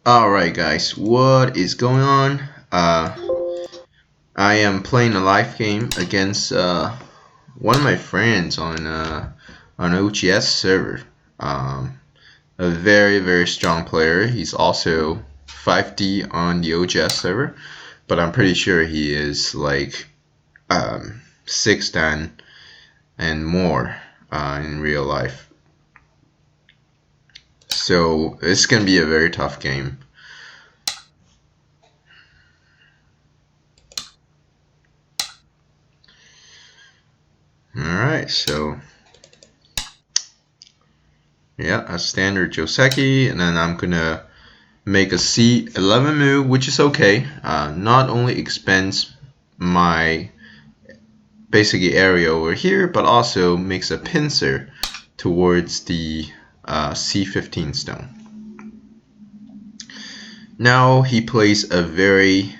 Alright guys, what is going on? I am playing a live game against one of my friends on OGS server. A very strong player. He's also 5D on the OGS server, but I'm pretty sure he is like 6 Dan and more in real life. So it's gonna be a very tough game. Alright, so yeah, a standard Joseki, and then I'm gonna make a C11 move, which is okay. Not only expands my basically area over here, but also makes a pincer towards the C15 stone. Now he plays a very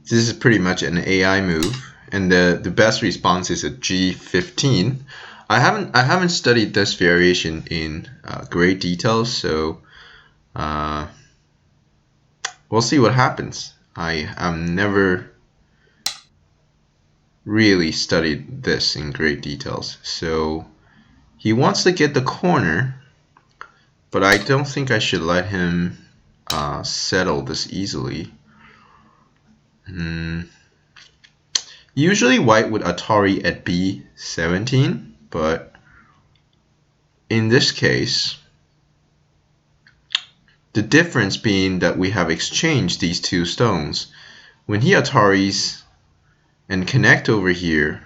this is pretty much an AI move, and the best response is a G15. I haven't studied this variation in great detail, so we'll see what happens. I am never really studied this in great details. So he wants to get the corner, but I don't think I should let him settle this easily. Usually white would Atari at B17, but in this case, the difference being that we have exchanged these two stones. When he Ataris and connect over here,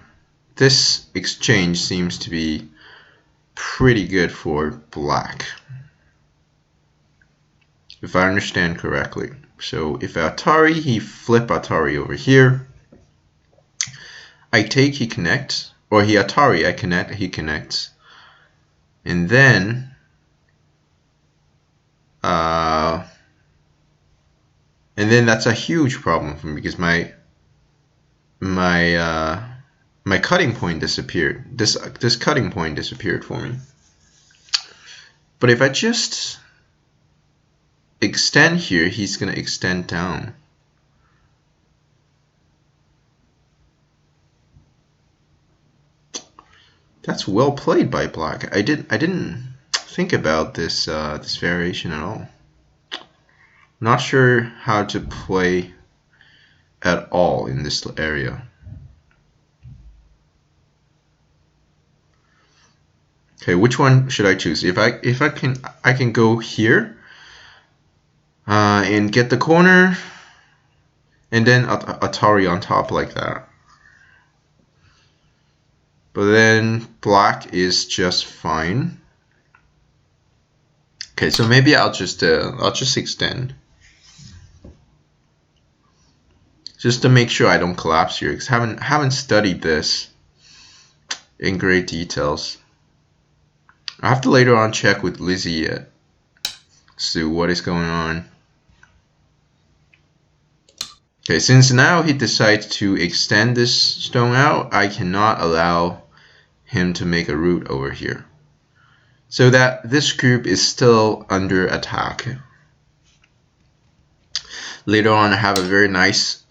this exchange seems to be pretty good for black, if I understand correctly. So if Atari, he flip Atari over here. I take, he connects, or he Atari, I connect, he connects. And then that's a huge problem for me because my cutting point disappeared. This cutting point disappeared for me. But if I just extend here, he's gonna extend down. That's well played by black. I didn't think about this this variation at all. Not sure how to play at all in this area. Okay, which one should I choose? If I can go here and get the corner, and then Atari on top like that. But then black is just fine. Okay, so maybe I'll just extend, just to make sure I don't collapse here, because I haven't studied this in great details. I have to later on check with Lizzie yet, see what is going on. Okay, since now he decides to extend this stone out, I cannot allow him to make a route over here, so that this group is still under attack. Later on, I have a very nice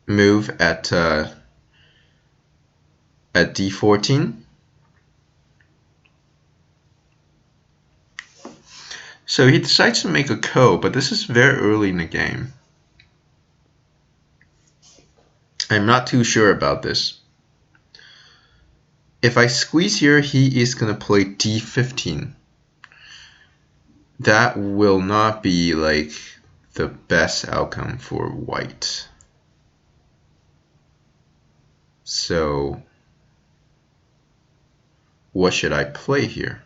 move at D14. So he decides to make a ko, but this is very early in the game. I'm not too sure about this. If I squeeze here, he is going to play D15. That will not be like the best outcome for white. So what should I play here?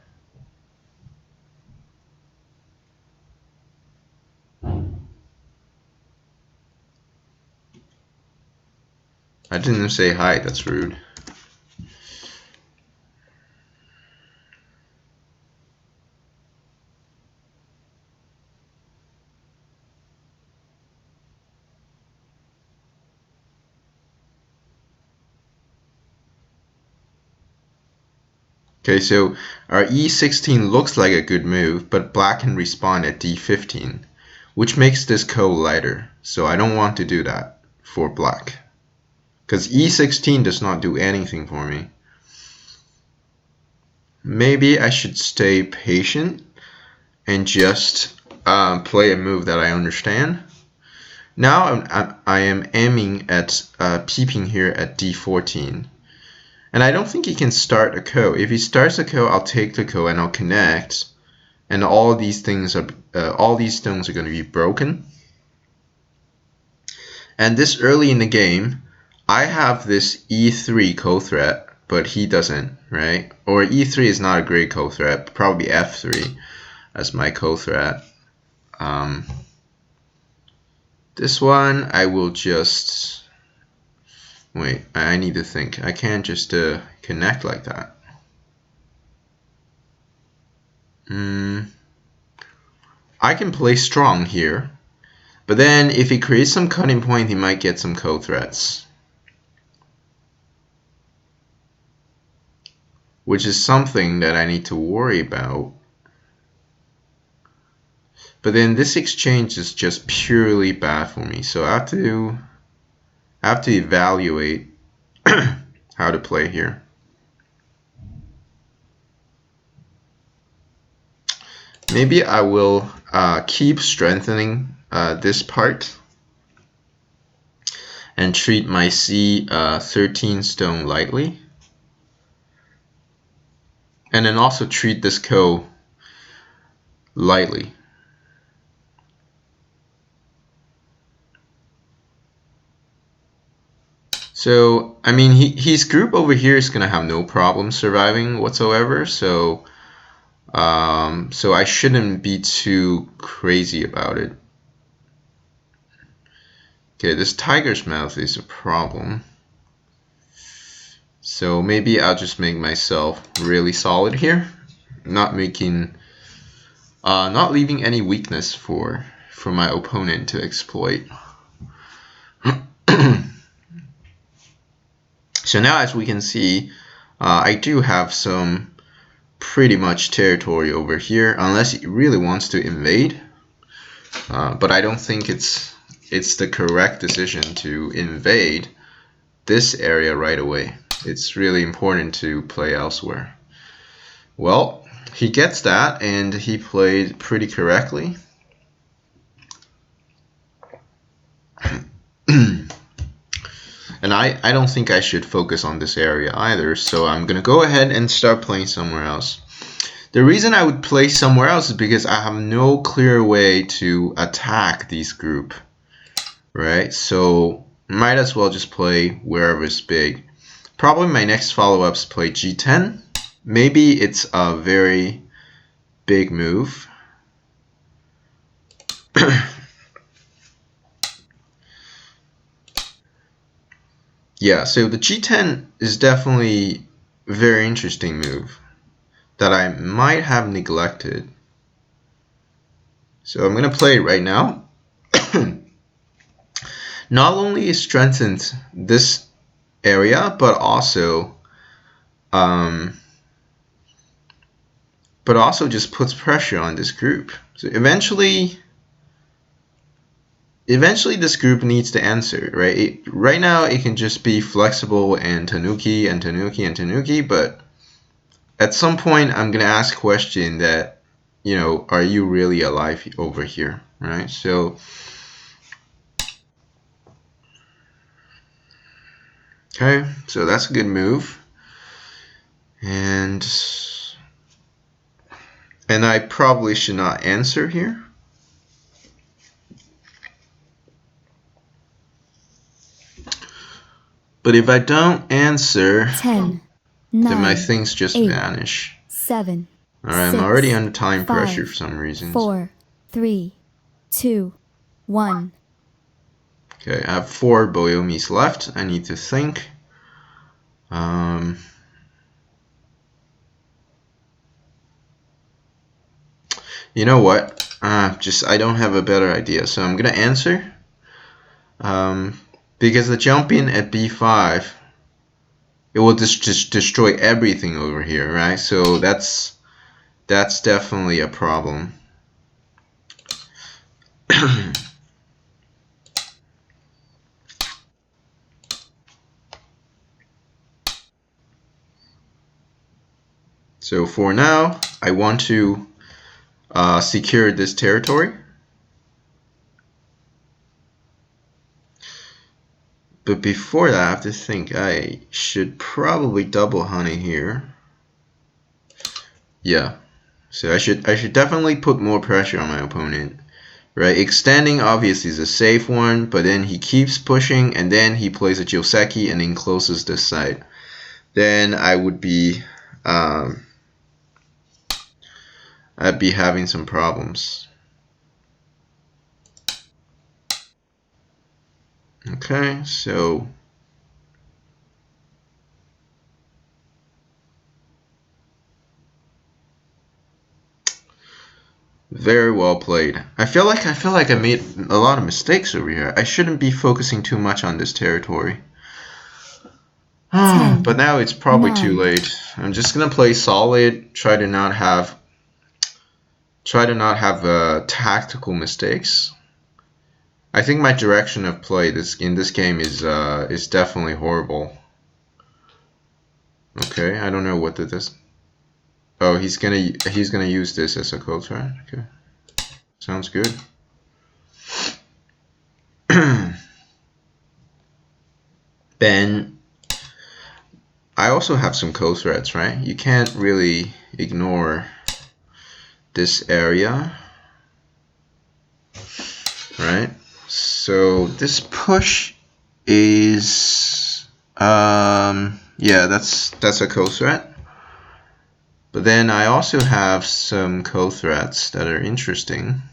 I didn't say hi, that's rude. Okay, so our e16 looks like a good move, but black can respond at d15, which makes this ko lighter. So I don't want to do that for black, because e16 does not do anything for me. Maybe I should stay patient and just play a move that I understand. Now I am aiming at peeping here at d14. And I don't think he can start a ko. If he starts a ko, I'll take the ko and I'll connect. And all these things are, all these stones are going to be broken. And this early in the game, I have this e3 ko threat, but he doesn't, right? Or e3 is not a great ko threat, probably f3 as my ko threat. This one I will just wait. I need to think. I can't just connect like that. I can play strong here, but then if he creates some cutting point, he might get some ko threats, which is something that I need to worry about. But then this exchange is just purely bad for me, so I have to evaluate how to play here. Maybe I will keep strengthening this part and treat my C13 stone lightly, and then also treat this ko lightly. So, I mean, his group over here is going to have no problem surviving whatsoever, so I shouldn't be too crazy about it. Okay, this tiger's mouth is a problem. So maybe I'll just make myself really solid here, not leaving any weakness for my opponent to exploit. So now, as we can see, I do have some pretty much territory over here, unless he really wants to invade. But I don't think it's the correct decision to invade this area right away. It's really important to play elsewhere. Well, he gets that, and he played pretty correctly. And I don't think I should focus on this area either, so I'm going to go ahead and start playing somewhere else. The reason I would play somewhere else is because I have no clear way to attack this group, right? So might as well just play wherever it's big. Probably my next follow-up is play g10. Maybe it's a very big move. Yeah, so the g10 is definitely a very interesting move that I might have neglected. So I'm going to play it right now. Not only it strengthens this area, but also just puts pressure on this group. So eventually this group needs to answer, right? Right now it can just be flexible and tanuki and tanuki and tanuki, but at some point I'm gonna ask a question that, you know, are you really alive over here, right? So okay, so that's a good move, and I probably should not answer here. But if I don't answer, 10, 9, then my things just 8, vanish. 7. Alright, 6, I'm already under time 5, pressure for some reason. 4, 3, 2, 1. Okay, I have 4 Boyomis left. I need to think. You know what? I don't have a better idea, so I'm gonna answer. Because the jump in at b5 it will just destroy everything over here, right? So that's definitely a problem. So for now, I want to secure this territory. But before that, I have to think I should probably double honey here. Yeah. So I should definitely put more pressure on my opponent. Right? Extending obviously is a safe one, but then he keeps pushing and then he plays a Joseki and then closes this side. Then I'd be having some problems. Okay, so very well played. I feel like I made a lot of mistakes over here. I shouldn't be focusing too much on this territory. 10, But now it's probably too 9, late. I'm just gonna play solid, try to not have tactical mistakes. I think my direction of play in this game is definitely horrible. Okay, I don't know what this. Oh, he's gonna use this as a code threat. Okay, sounds good. Then I also have some code threats, right? You can't really ignore this area, right? So this push is yeah, that's a code threat. But then I also have some code threats that are interesting.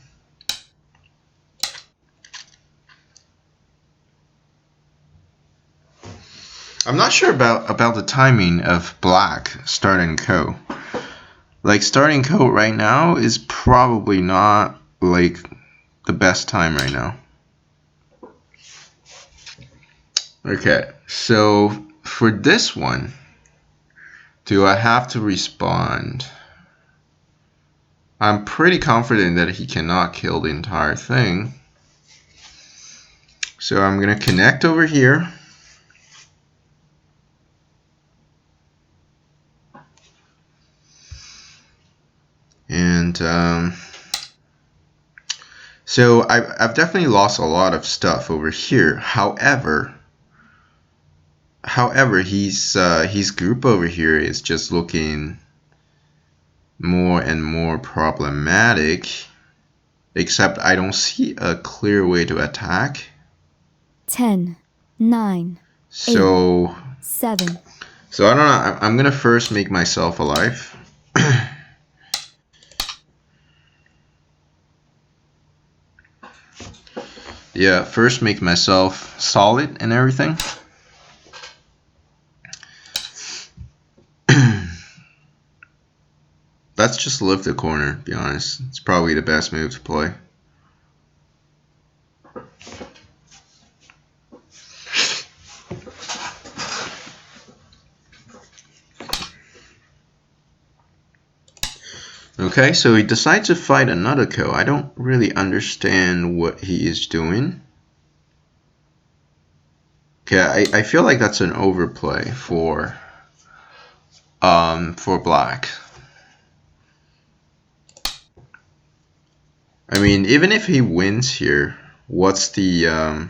I'm not sure about the timing of black starting co. Like starting co right now is probably not like the best time right now. Okay, so for this one, do I have to respond? I'm pretty confident that he cannot kill the entire thing. So I'm gonna connect over here. And so I've definitely lost a lot of stuff over here. However, his group over here is just looking more and more problematic. Except I don't see a clear way to attack. 10, 9, 8, So 7. So I don't know. I'm gonna first make myself alive. Yeah, first make myself solid and everything. Let's just lift the corner, to be honest. It's probably the best move to play. Okay, so he decides to fight another ko. I don't really understand what he is doing. Okay, I feel like that's an overplay for black. I mean, even if he wins here, what's the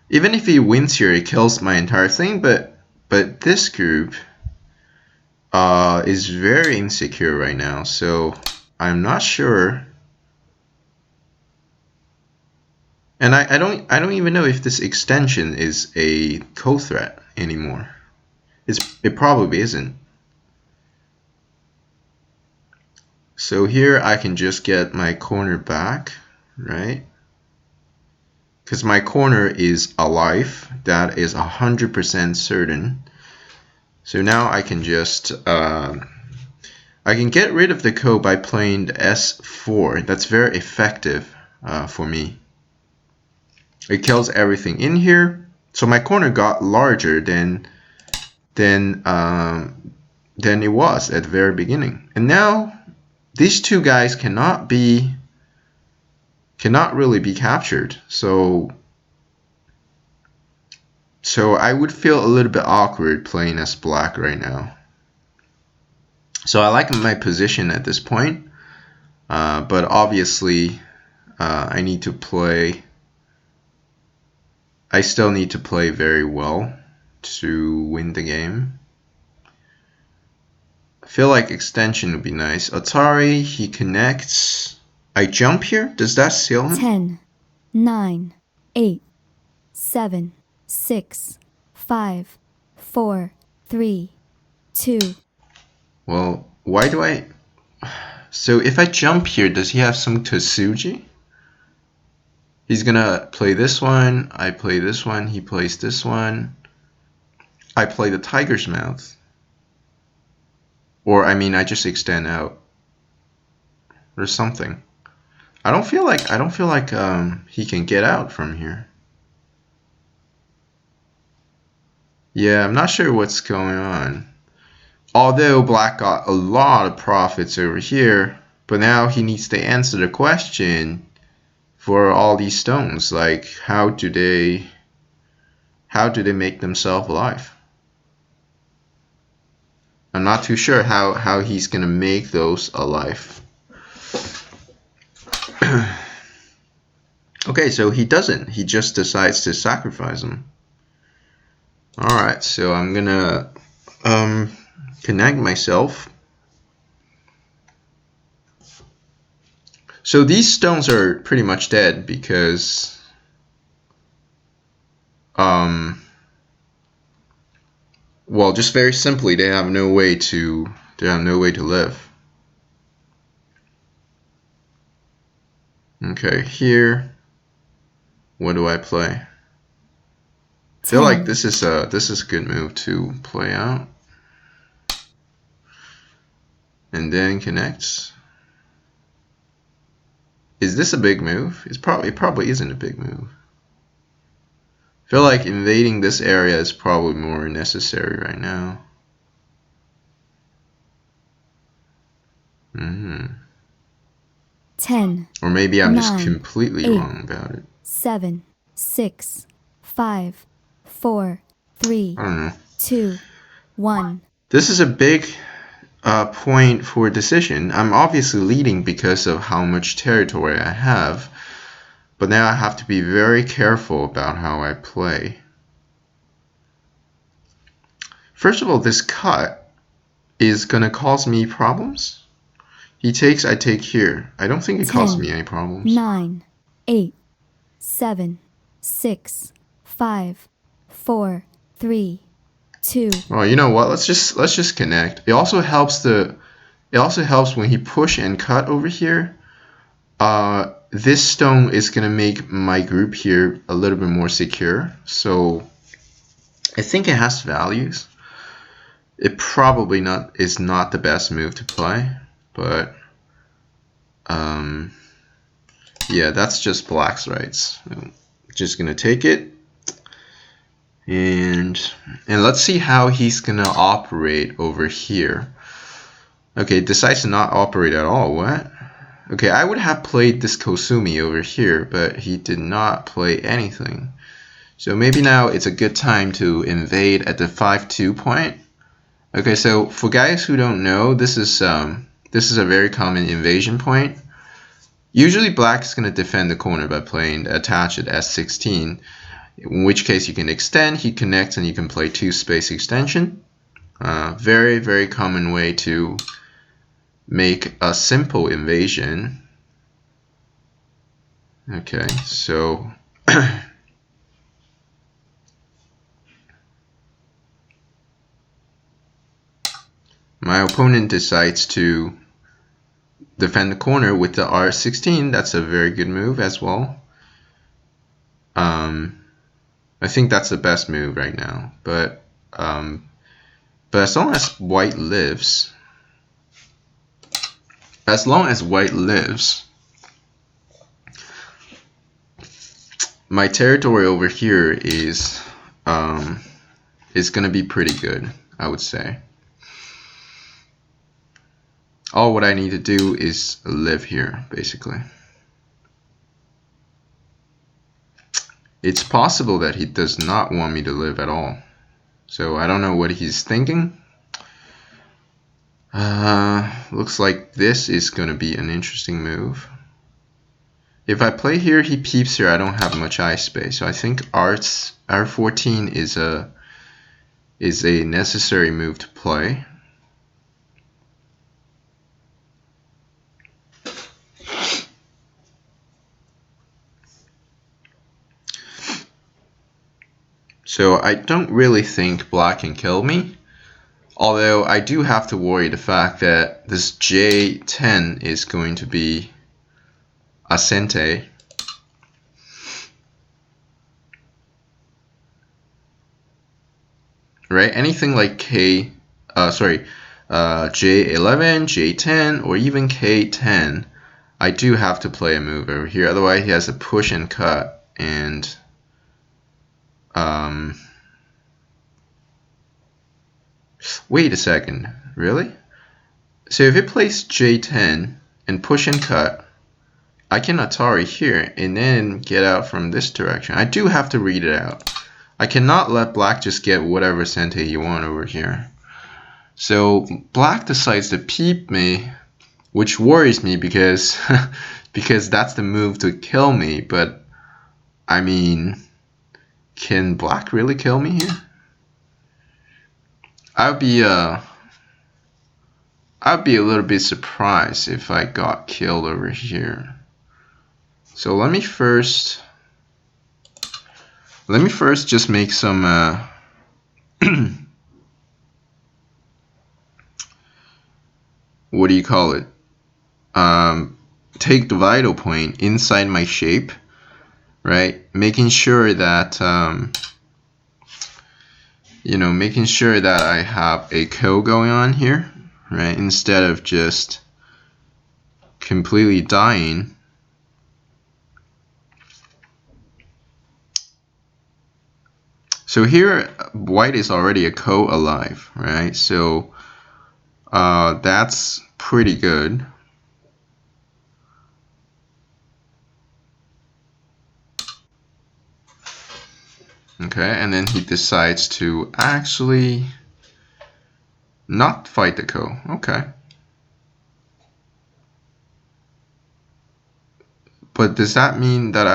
even if he wins here, he kills my entire thing. But this group is very insecure right now, so I'm not sure. And I don't even know if this extension is a co-threat anymore. It probably isn't. So here I can just get my corner back, right? Because my corner is alive. That is 100% certain. So now I can just I can get rid of the ko by playing the S4. That's very effective for me. It kills everything in here. So my corner got larger than it was at the very beginning. And now these two guys cannot really be captured. So I would feel a little bit awkward playing as black right now. So I like my position at this point, but obviously I still need to play very well to win the game. I feel like extension would be nice. Atari, he connects. I jump here? Does that seal him? 10, 9, 8, 7, 6, 5, 4, 3, 2. Well, why do I... So if I jump here, does he have some Tsuji? He's gonna play this one, I play this one, he plays this one. I play the tiger's mouth. Or, I mean, I just extend out. Or something. I don't feel like he can get out from here. Yeah, I'm not sure what's going on. Although black got a lot of profits over here, but now he needs to answer the question for all these stones. Like, how do they make themselves alive? I'm not too sure how he's gonna make those alive. Okay, so he doesn't. He just decides to sacrifice them. Alright, so I'm gonna connect myself. So these stones are pretty much dead because well, just very simply, they have no way to live. Okay, here, what do I play? I feel like this is a good move to play out. And then connects. Is this a big move? It probably isn't a big move. I feel like invading this area is probably more necessary right now. 10. Or maybe I'm 9, just completely 8, wrong about it. 7, 6, 5, 4, 3, I don't know. 2, 1. This is a big point for decision. I'm obviously leading because of how much territory I have, but now I have to be very careful about how I play. First of all, this cut is gonna cause me problems. He takes, I take here. I don't think it causes me any problems. 9, 8, 7, 6, 5, 4, 3, 2. Well, you know what? Let's just connect. It also helps when he push and cut over here. This stone is gonna make my group here a little bit more secure. So I think it has values. It probably is not the best move to play, but yeah, that's just black's rights. I'm just gonna take it, and let's see how he's gonna operate over here. Okay, decides to not operate at all. What? Okay, I would have played this Kosumi over here, but he did not play anything. So maybe now it's a good time to invade at the 5-2 point. Okay, so for guys who don't know, this is a very common invasion point. Usually black is going to defend the corner by playing attach at S16, in which case you can extend, he connects, and you can play 2 space extension. Very, very common way to make a simple invasion. Okay, so my opponent decides to defend the corner with the R16. That's a very good move as well. I think that's the best move right now. But as long as white lives, my territory over here is gonna be pretty good, I would say. All what I need to do is live here, basically. It's possible that he does not want me to live at all. So I don't know what he's thinking. Looks like this is gonna be an interesting move. If I play here, he peeps here. I don't have much eye space, so I think R14 is a necessary move to play. So I don't really think black can kill me. Although I do have to worry the fact that this J10 is going to be Ascente. Right? Anything like J11, J10, or even K10, I do have to play a move over here. Otherwise, he has a push and cut, and wait a second, really? So if it plays J10 and push and cut, I can Atari here and then get out from this direction. I do have to read it out. I cannot let black just get whatever Sente you want over here. So black decides to peep me, which worries me because because that's the move to kill me. But I mean, can black really kill me here? I'd be a little bit surprised if I got killed over here. So let me first just make some what do you call it? Take the vital point inside my shape, right? Making sure that making sure that I have a kill going on here, right? Instead of just completely dying. So here, white is already a ko alive, right? So that's pretty good. Okay, and then he decides to actually not fight the ko. Okay. But does that mean that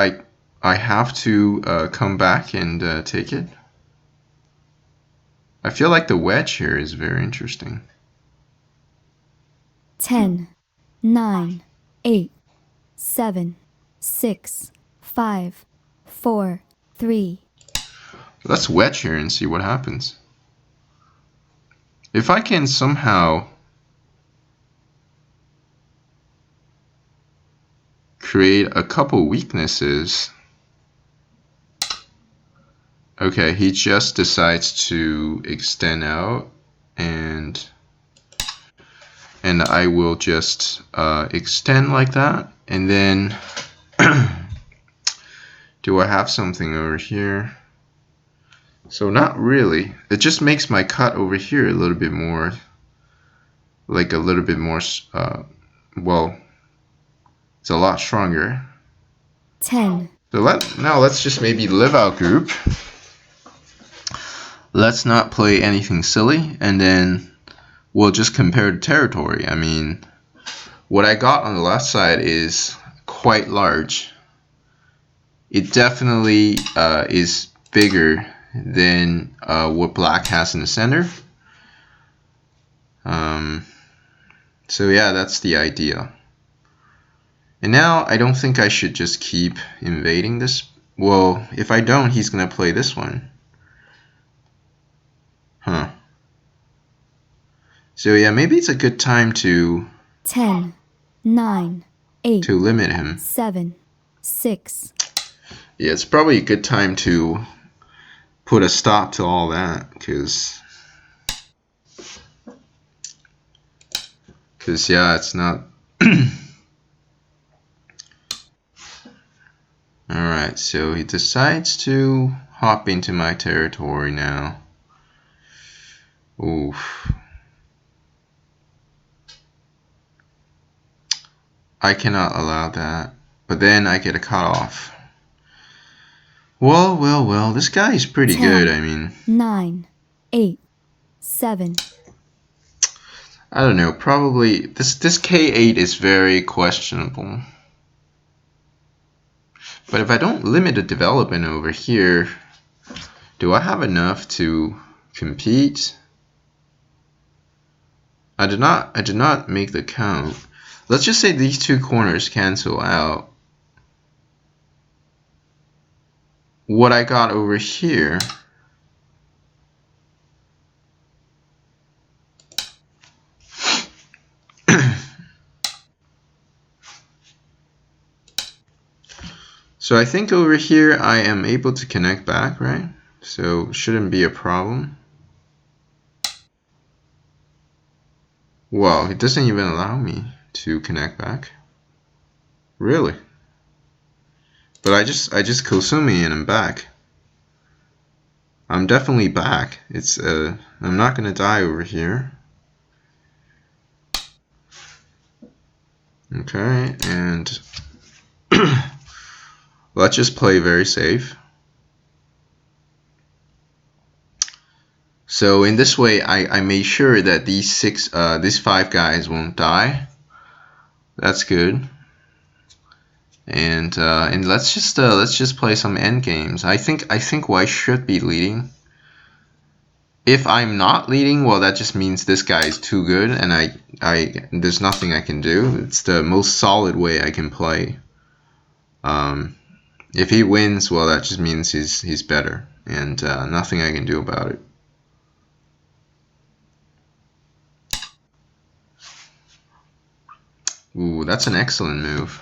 I have to come back and take it? I feel like the wedge here is very interesting. 10, 9, 8, 7, 6, 5, 4, 3. Let's wedge here and see what happens. If I can somehow create a couple weaknesses. Okay, he just decides to extend out, and I will just extend like that, and then do I have something over here? So not really. It just makes my cut over here a little bit more, like a little bit more, well, it's a lot stronger. 10. So now let's just maybe live out group. Let's not play anything silly, and then we'll just compare the territory. I mean, what I got on the left side is quite large. It definitely is bigger than what black has in the center. So yeah, that's the idea. And now I don't think I should just keep invading this. Well, if I don't, he's gonna play this one. Huh. So yeah, maybe it's a good time to 10, 9, 8, to limit him. 7, 6. Yeah, it's probably a good time to put a stop to all that, because yeah, it's not. All Alright, so he decides to hop into my territory now. Oof. I cannot allow that. But then I get a cutoff. Well, this guy is pretty 10, good, I mean. 9, 8, 7. I don't know, probably this K8 is very questionable. But if I don't limit the development over here, do I have enough to compete? I did not make the count. Let's just say these two corners cancel out. What I got over here so I think over here I am able to connect back, right? So shouldn't be a problem. Well, it doesn't even allow me to connect back. Really? But I just Kosumi and I'm back. I'm definitely back. It's I'm not gonna die over here. Okay, and let's just play very safe. So in this way, I made sure that these 5 guys won't die. That's good. And let's just play some end games. I think White should be leading. If I'm not leading, well, that just means this guy is too good, and there's nothing I can do. It's the most solid way I can play. If he wins, well, that just means he's better, and nothing I can do about it. Ooh, that's an excellent move.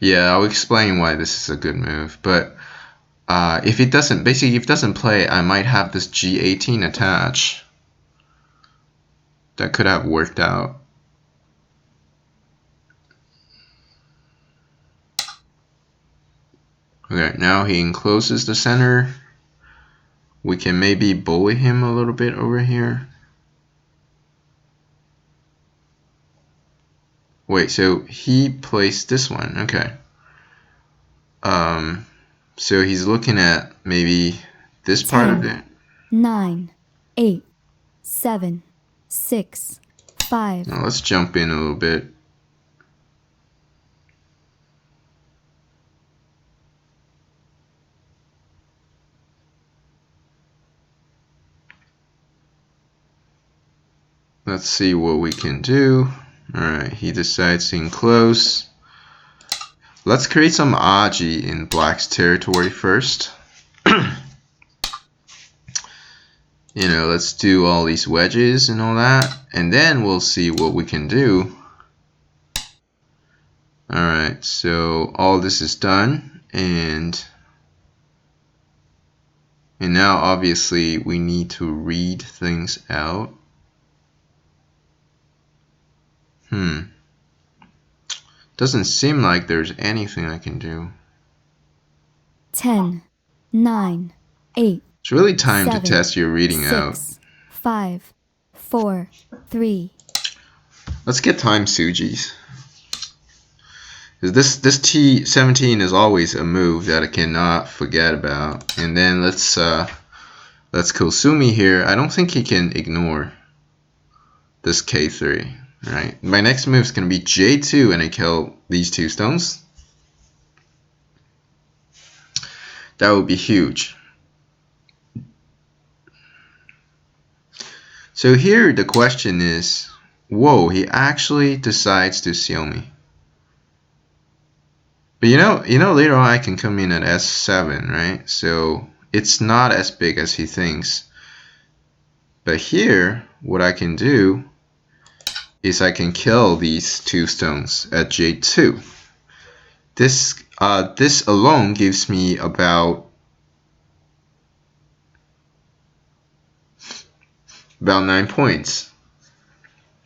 Yeah, I'll explain why this is a good move, but if it doesn't play, I might have this G18 attach. That could have worked out. Okay, now he encloses the center. We can maybe bully him a little bit over here. Wait, so he placed this one, okay. So he's looking at maybe this part of it. 9, 8, 7, 6, 5. Now let's jump in a little bit. Let's see what we can do. Alright, he decides to enclose. Let's create some Aji in Black's territory first. You know, let's do all these wedges and all that, and then we'll see what we can do. Alright, so all this is done, and now obviously we need to read things out. Doesn't seem like there's anything I can do. 10, 9, 8. It's really time 7, to test your reading 6, out. 5, 4, 3. Let's get time Sujis. This T17 is always a move that I cannot forget about. And then let's Kosumi here. I don't think he can ignore this K3. Right. My next move is gonna be J2 and I kill these 2 stones. That would be huge. So here the question is, whoa, he actually decides to seal me. But you know later on I can come in at S7, right? So it's not as big as he thinks. But here, what I can do is I can kill these 2 stones at J2. This alone gives me about 9 points.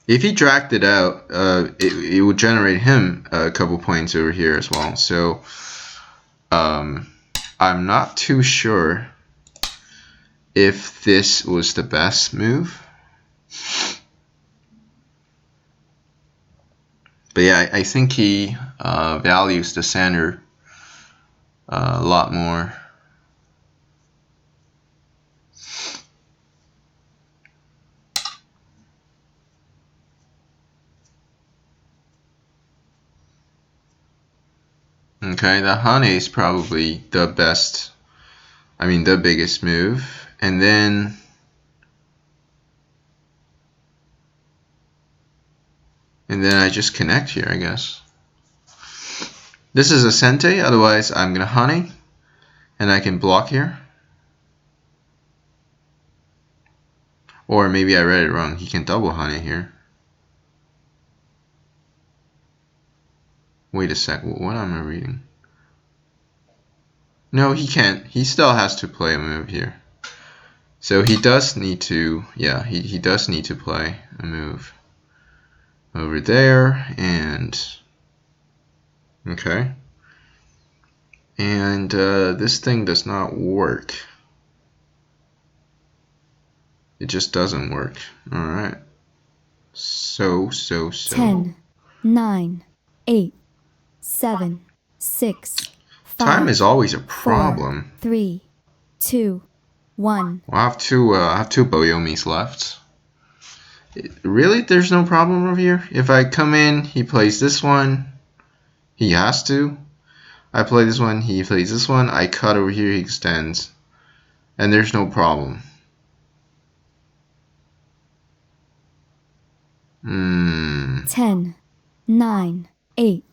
If he dragged it out, it would generate him a couple points over here as well. So I'm not too sure if this was the best move. But yeah, I think he values the center a lot more. Okay, the honey is probably the best, I mean the biggest move. And then I just connect here, I guess. This is a Sente, otherwise I'm gonna honey, and I can block here. Or maybe I read it wrong, he can double honey here. Wait a sec, what am I reading? No, he can't, he still has to play a move here. So he does need to, yeah, he does need to play a move over there, and okay. And this thing does not work. It just doesn't work. Alright. So. 10, 9, 8, 7, 6, Time 5, is always a 4, problem. 3, 2, 1. Well, I have two Boyomis left. Really? There's no problem over here? If I come in, he plays this one. He has to. I play this one, he plays this one. I cut over here, he extends. And there's no problem. 10, 9, 8,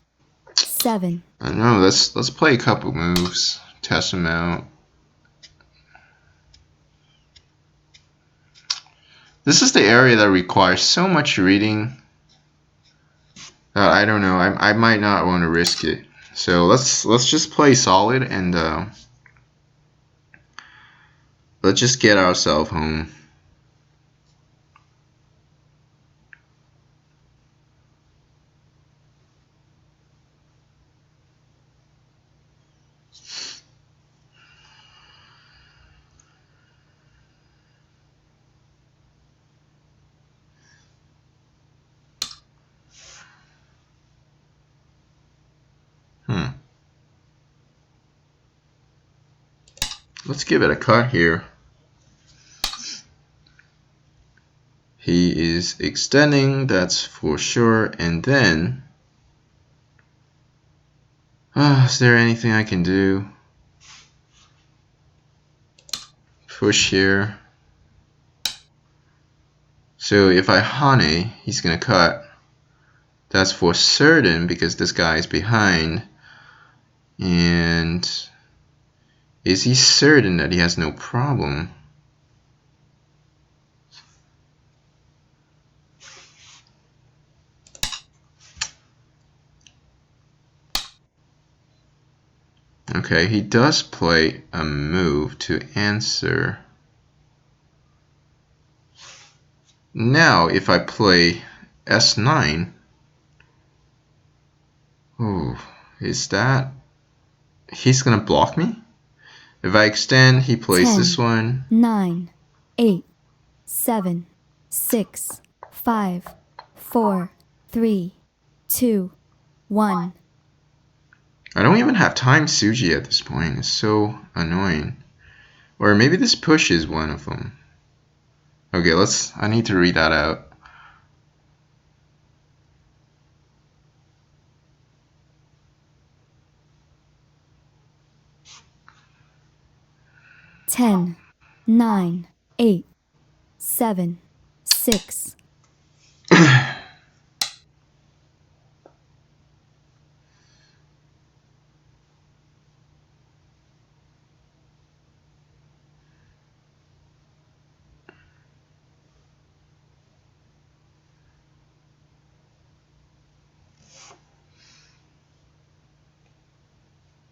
7. I don't know. Let's play a couple moves, test them out. This is the area that requires so much reading. I don't know. I might not want to risk it. So let's just play solid and let's just get ourselves home. Let's give it a cut here. He is extending, that's for sure. And then, is there anything I can do? Push here. So if I honey, he's gonna cut. That's for certain because this guy is behind. And is he certain that he has no problem? Okay, he does play a move to answer. Now, if I play S9, oh, is that? He's gonna block me? If I extend, he plays 10, this one. 9, 8, 7, 6, 5, 4, 3, 2, 1. I don't even have time Suji at this point. It's so annoying. Or maybe this push is one of them. Okay, I need to read that out. Ten, 9, 8, 7, 6.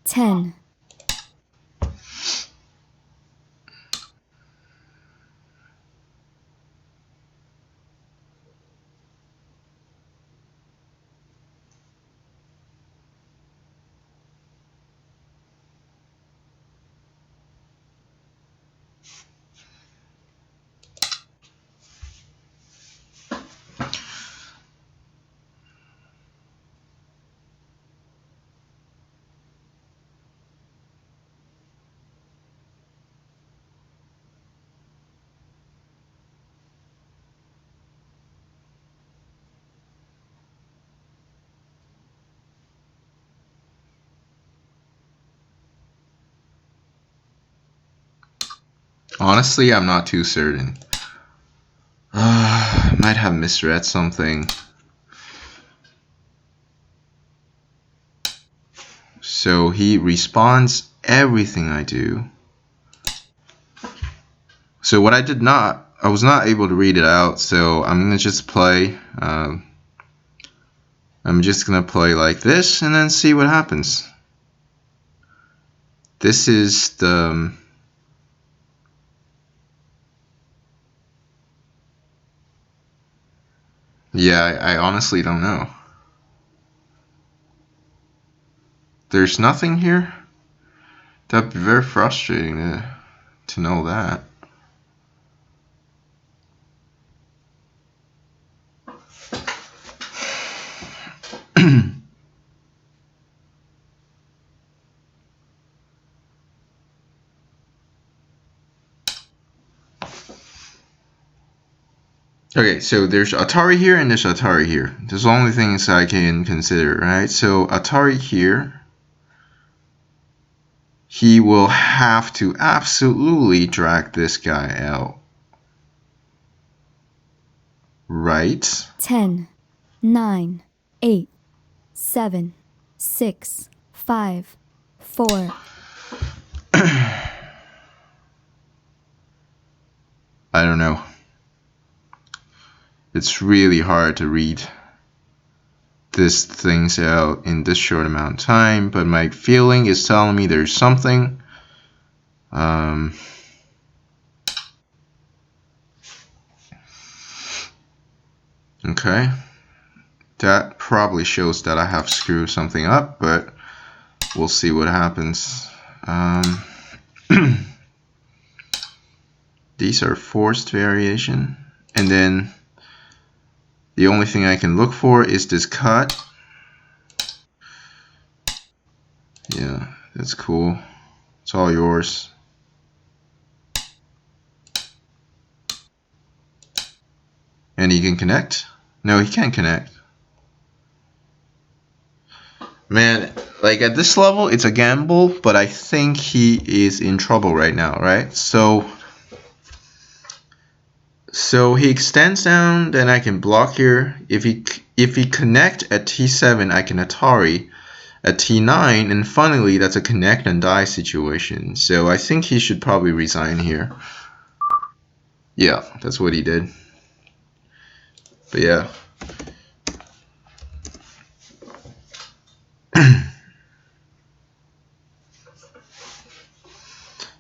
10, Honestly, I'm not too certain. Might have misread something. So he responds everything I do. So what I was not able to read it out, so I'm gonna just play. I'm just gonna play like this and then see what happens. This is the yeah, I honestly don't know. There's nothing here? That'd be very frustrating to know that. Okay, so there's Atari here and there's Atari here. There's the only things I can consider, right? So Atari here, he will have to absolutely drag this guy out. Right? 10, 9, 8, 7, 6, 5, 4. I don't know. It's really hard to read these things out in this short amount of time, but my feeling is telling me there's something. Okay. That probably shows that I have screwed something up, but we'll see what happens. These are forced variation. And then the only thing I can look for is this cut. Yeah, that's cool. It's all yours. And he can connect? No, he can't connect. Man, like at this level, it's a gamble, but I think he is in trouble right now, right? So he extends down, then I can block here. If he connect at T7, I can Atari at T9, and finally that's a connect and die situation. So I think he should probably resign here. Yeah, that's what he did. But yeah.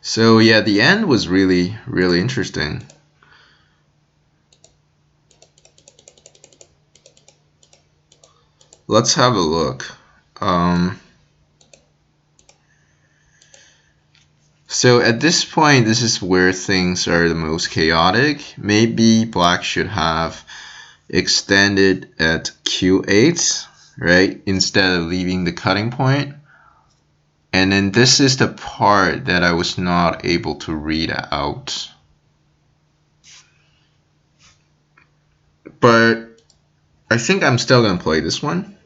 So yeah, the end was really, really interesting. Let's have a look. So at this point, this is where things are the most chaotic. Maybe black should have extended at Q8, right? Instead of leaving the cutting point. And then this is the part that I was not able to read out. But I think I'm still going to play this one.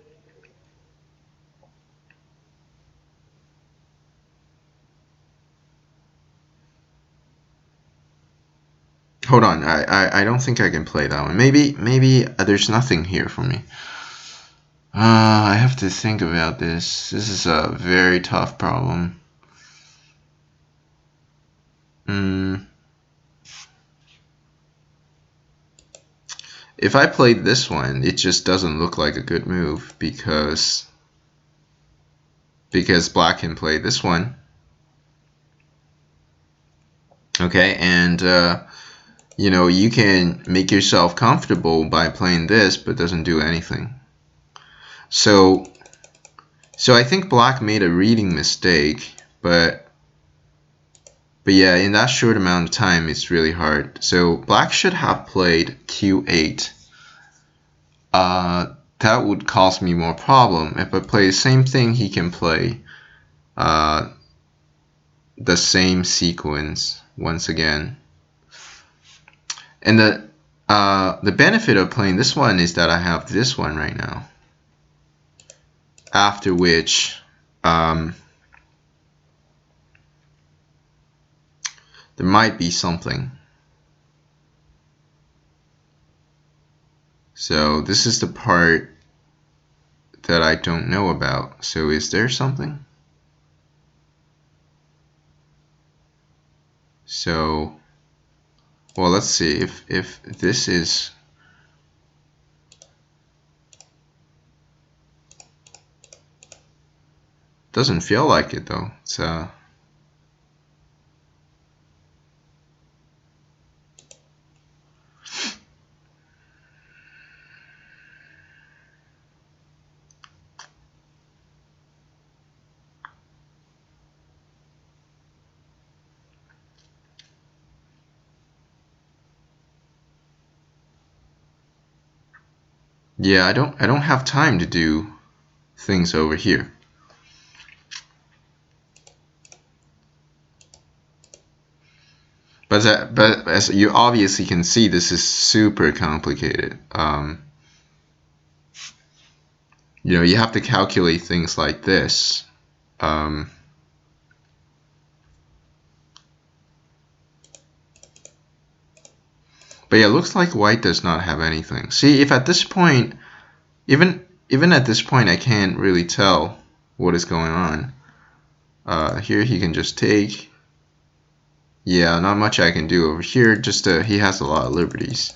Hold on, I don't think I can play that one. Maybe there's nothing here for me. I have to think about this. This is a very tough problem. If I played this one, it just doesn't look like a good move because black can play this one. Okay, and you know, you can make yourself comfortable by playing this, but doesn't do anything. So I think black made a reading mistake, but yeah, in that short amount of time, it's really hard. So black should have played Q8. That would cause me more problem. If I play the same thing, he can play the same sequence once again. And the benefit of playing this one is that I have this one right now. After which There might be something. So this is the part that I don't know about. So is there something? So, well, let's see if this is. Doesn't feel like it though. It's yeah, I don't have time to do things over here. But as you obviously can see, this is super complicated. You know, you have to calculate things like this. But yeah, it looks like white does not have anything. See, if at this point, even at this point, I can't really tell what is going on. Here he can just take. Yeah, not much I can do over here. Just he has a lot of liberties.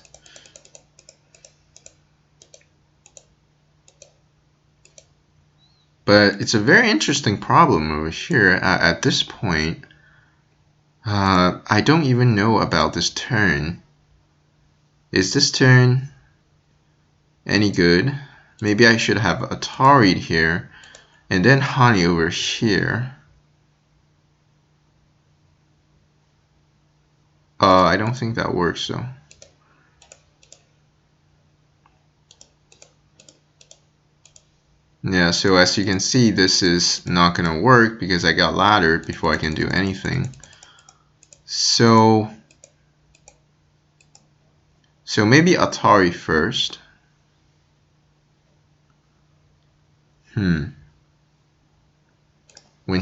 But it's a very interesting problem over here. At this point, I don't even know about this turn. Is this turn any good? Maybe I should have Atari here and then Honey over here. I don't think that works though. Yeah, so as you can see, this is not gonna work because I got laddered before I can do anything. So maybe Atari first. When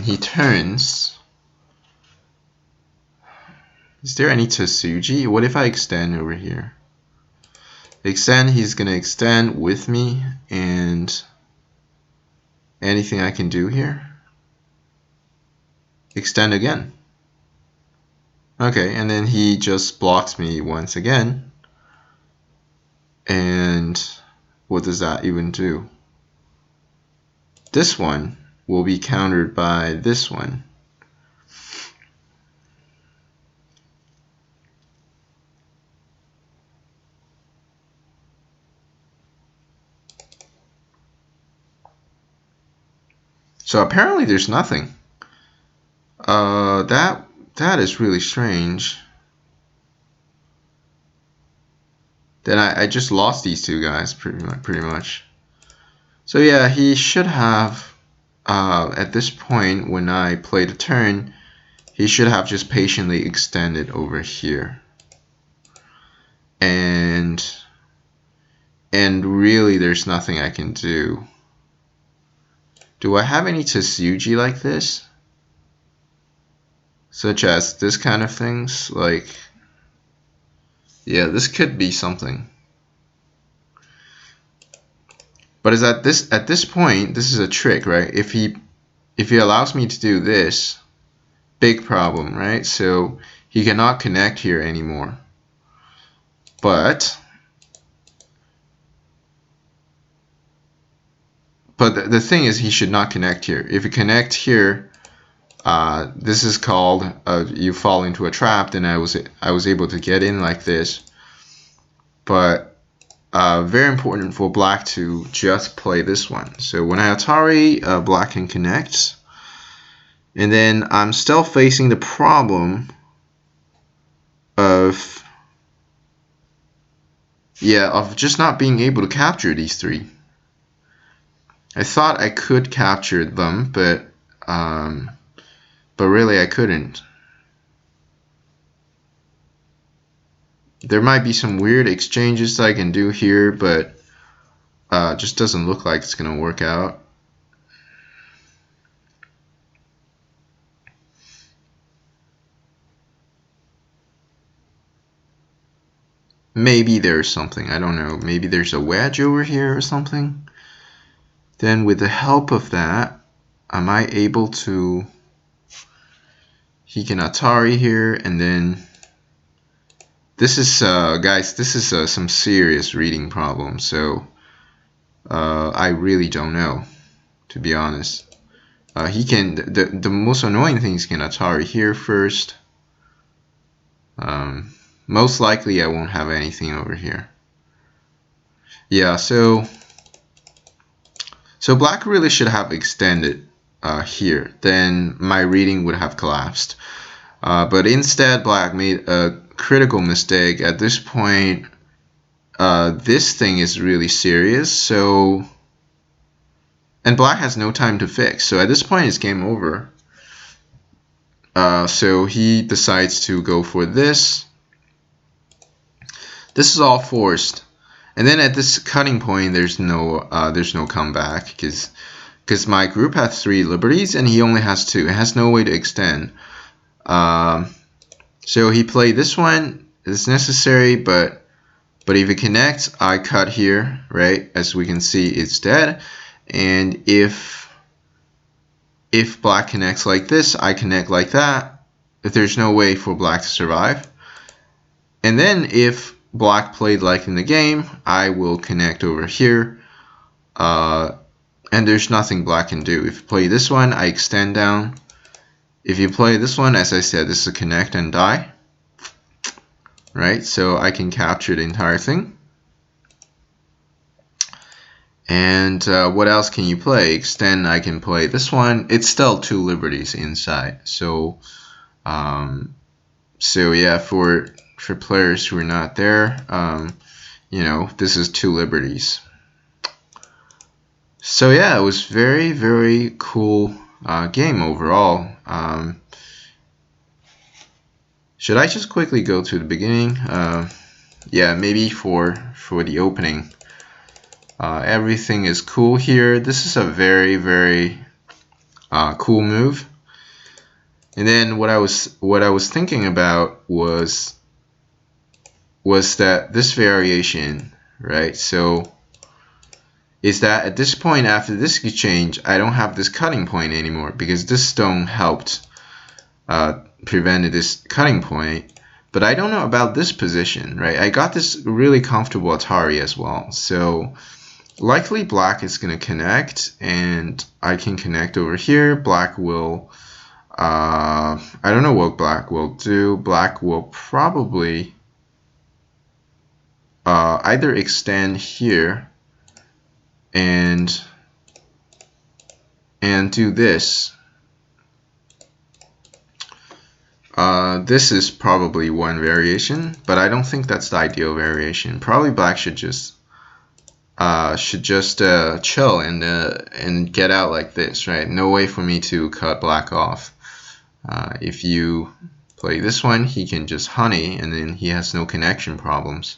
he turns, is there any Tsuji? What if I extend over here? Extend, he's gonna extend with me, and anything I can do here? Extend again. Okay, and then he just blocks me once again. And what does that even do? This one will be countered by this one. So apparently there's nothing. That is really strange. Then I just lost these two guys pretty much. So yeah, he should have at this point when I play the turn, he should have just patiently extended over here. And really there's nothing I can do. Do I have any Tsuji like this? Such as this kind of things? Like, yeah, this could be something. But is at this point, this is a trick, right? If he allows me to do this, big problem, right? So he cannot connect here anymore. But the thing is, he should not connect here. If you connect here, this is called you fall into a trap. Then I was able to get in like this. But very important for black to just play this one. So when I Atari, black can connect. And then I'm still facing the problem of just not being able to capture these three. I thought I could capture them, but really I couldn't. There might be some weird exchanges that I can do here, but just doesn't look like it's gonna work out. maybe there's something, I don't know, maybe there's a wedge over here or something. Then with the help of that, am I able to, he can Atari here, and then this is, guys, this is some serious reading problem, so I really don't know, to be honest. He can, the most annoying thing is he can Atari here first. Most likely I won't have anything over here. Yeah, so black really should have extended here. Then my reading would have collapsed. But instead, black made a critical mistake. At this point, this thing is really serious. So, and black has no time to fix. So at this point, it's game over. So he decides to go for this. This is all forced. And then at this cutting point, there's no comeback because my group has 3 liberties and he only has 2. It has no way to extend. So he played this one. It's necessary, but if it connects, I cut here, right? As we can see, it's dead. And if black connects like this, I connect like that. If there's no way for black to survive. And then if black played like in the game, I will connect over here. And there's nothing black can do. If you play this one, I extend down. If you play this one, as I said, this is a connect and die. Right, so I can capture the entire thing. And what else can you play? Extend, I can play this one. It's still 2 liberties inside. So yeah, for players who are not there, you know, this is 2 liberties. So yeah, it was very, very cool game overall. Should I just quickly go to the beginning? Yeah, maybe for the opening. Everything is cool here. This is a very, very cool move. And then what I was thinking about was that this variation, right? So is that at this point after this exchange, I don't have this cutting point anymore because this stone helped prevented this cutting point. But I don't know about this position, right? I got this really comfortable Atari as well. So likely black is going to connect, and I can connect over here. Black will, I don't know what black will do. Black will probably either extend here and do this. This is probably one variation, but I don't think that's the ideal variation. Probably black should just chill and get out like this, right? No way for me to cut black off. If you play this one, he can just honey, and then he has no connection problems.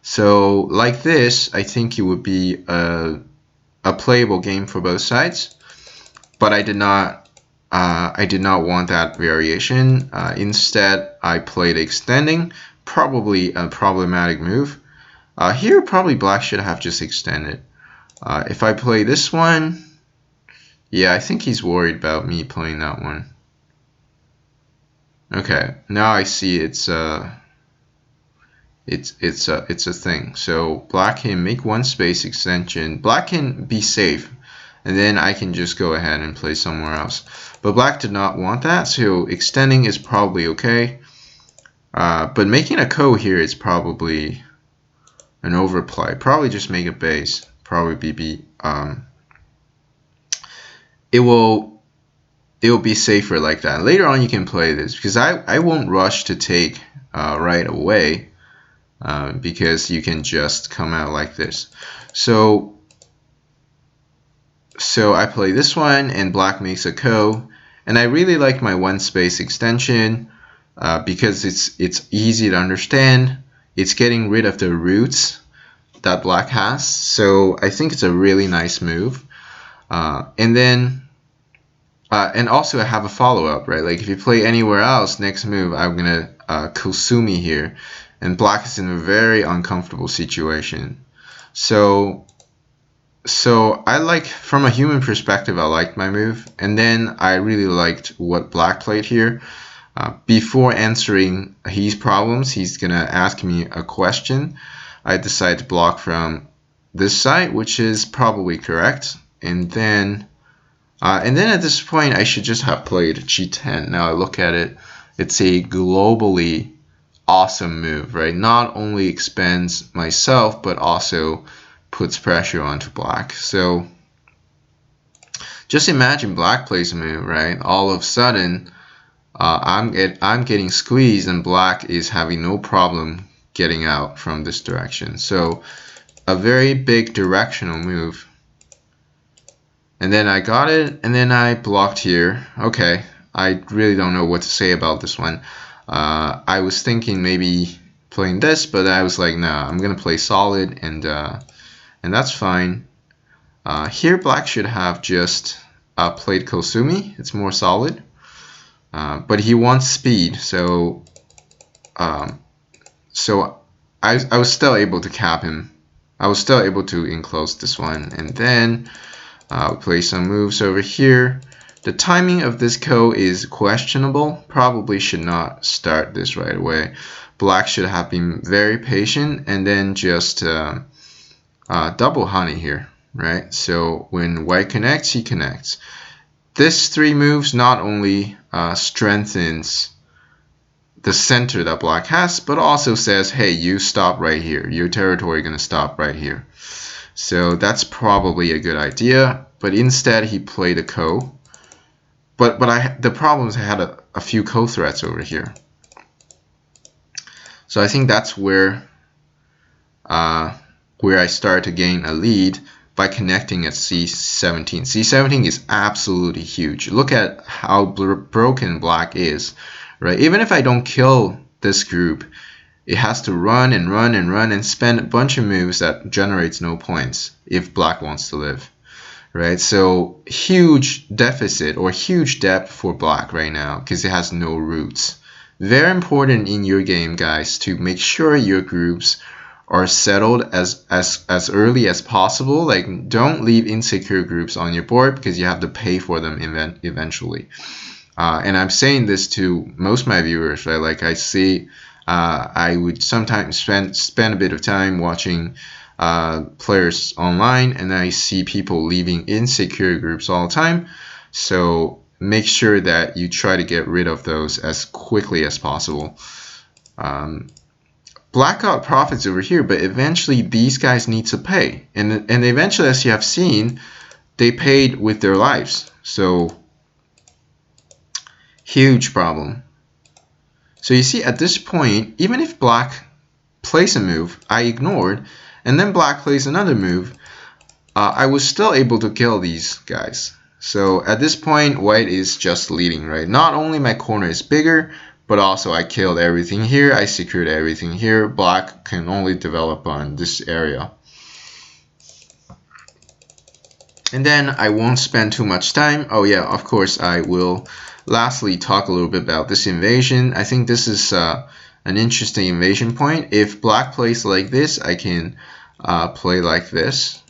So like this, I think it would be a playable game for both sides. But I did not want that variation. Instead, I played extending, probably a problematic move. Here, probably black should have just extended. If I play this one, yeah, I think he's worried about me playing that one. Okay, now I see it's a thing. So black can make 1 space extension. Black can be safe, and then I can just go ahead and play somewhere else. But black did not want that, so extending is probably okay. But making a ko here is probably an overplay. Probably just make a base. Probably be it will be safer like that. Later on you can play this because I won't rush to take right away because you can just come out like this. So I play this one and black makes a ko, and I really like my 1 space extension because it's easy to understand. It's getting rid of the roots that black has, so I think it's a really nice move. And then and also I have a follow-up, right? Like if you play anywhere else, next move I'm gonna Kusumi here, and black is in a very uncomfortable situation. So I like, from a human perspective, I liked my move, and then I really liked what black played here. Before answering his problems, he's gonna ask me a question. I decide to block from this side, which is probably correct, and then at this point I should just have played g10. Now I look at it, it's a globally awesome move, right? Not only expands myself, but also puts pressure onto black. So just imagine black plays a move, right? All of a sudden, I'm getting squeezed, and black is having no problem getting out from this direction. So a very big directional move. And then I got it, and then I blocked here. Okay, I really don't know what to say about this one. I was thinking maybe playing this, but I was like, nah, I'm gonna play solid, and that's fine. Here, black should have just played Kosumi. It's more solid, but he wants speed, so I was still able to cap him. I was still able to enclose this one, and then play some moves over here. The timing of this ko is questionable. Probably should not start this right away. Black should have been very patient and then just double honey here, right? So when white connects, he connects. This three moves not only strengthens the center that black has, but also says, hey, you stop right here. Your territory gonna stop right here. So that's probably a good idea, but instead he played a ko. But the problem is I had a few ko threats over here. So I think that's where I started to gain a lead by connecting at c17. c17 is absolutely huge. Look at how broken black is, right? Even if I don't kill this group, it has to run and run and run and spend a bunch of moves that generates no points if black wants to live, right? So huge deficit or huge depth for black right now because it has no roots. Very important in your game, guys, to make sure your groups are settled as early as possible. Like, don't leave insecure groups on your board because you have to pay for them eventually. And I'm saying this to most of my viewers, right? Like, I see I would sometimes spend a bit of time watching players online, and I see people leaving insecure groups all the time. So make sure that you try to get rid of those as quickly as possible. Black got profits over here, but eventually these guys need to pay, and eventually, as you have seen, they paid with their lives. So huge problem. So you see, at this point, even if black plays a move I ignored, and then black plays another move, I was still able to kill these guys. So at this point, white is just leading, right? Not only my corner is bigger, but also I killed everything here, I secured everything here. Black can only develop on this area. And then I won't spend too much time. Oh yeah, of course I will lastly talk a little bit about this invasion. I think this is an interesting invasion point. If black plays like this, I can play like this.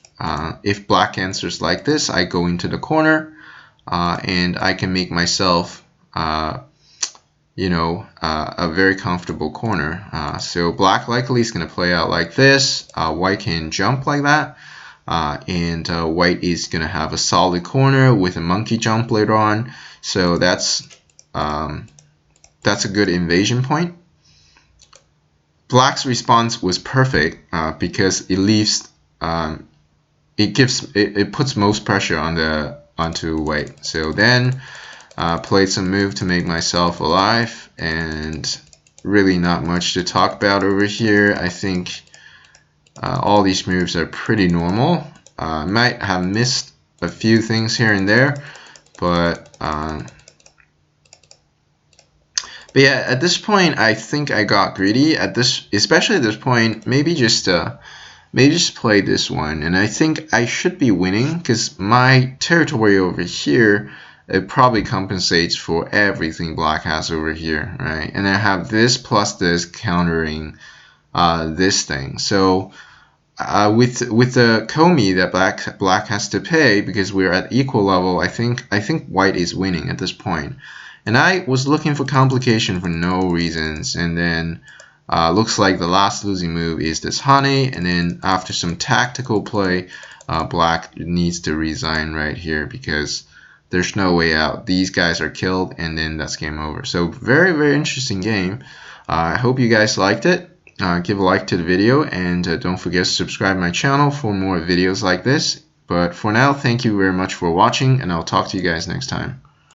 If black answers like this, I go into the corner and I can make myself a very comfortable corner. So black likely is going to play out like this. White can jump like that. And white is going to have a solid corner with a monkey jump later on. So that's a good invasion point. Black's response was perfect because it leaves it puts most pressure onto white. So then played some move to make myself alive, and really not much to talk about over here. I think all these moves are pretty normal. Might have missed a few things here and there, but yeah, at this point, I think I got greedy. Especially at this point, maybe just play this one, and I think I should be winning because my territory over here, it probably compensates for everything black has over here, right? And I have this plus this countering this thing. So with the komi that black has to pay because we're at equal level, I think white is winning at this point. And I was looking for complication for no reasons, and then looks like the last losing move is this honey, and then after some tactical play, black needs to resign right here because there's no way out. These guys are killed, and then that's game over. So very, very interesting game. I hope you guys liked it. Give a like to the video, and don't forget to subscribe my channel for more videos like this. But for now, thank you very much for watching, and I'll talk to you guys next time.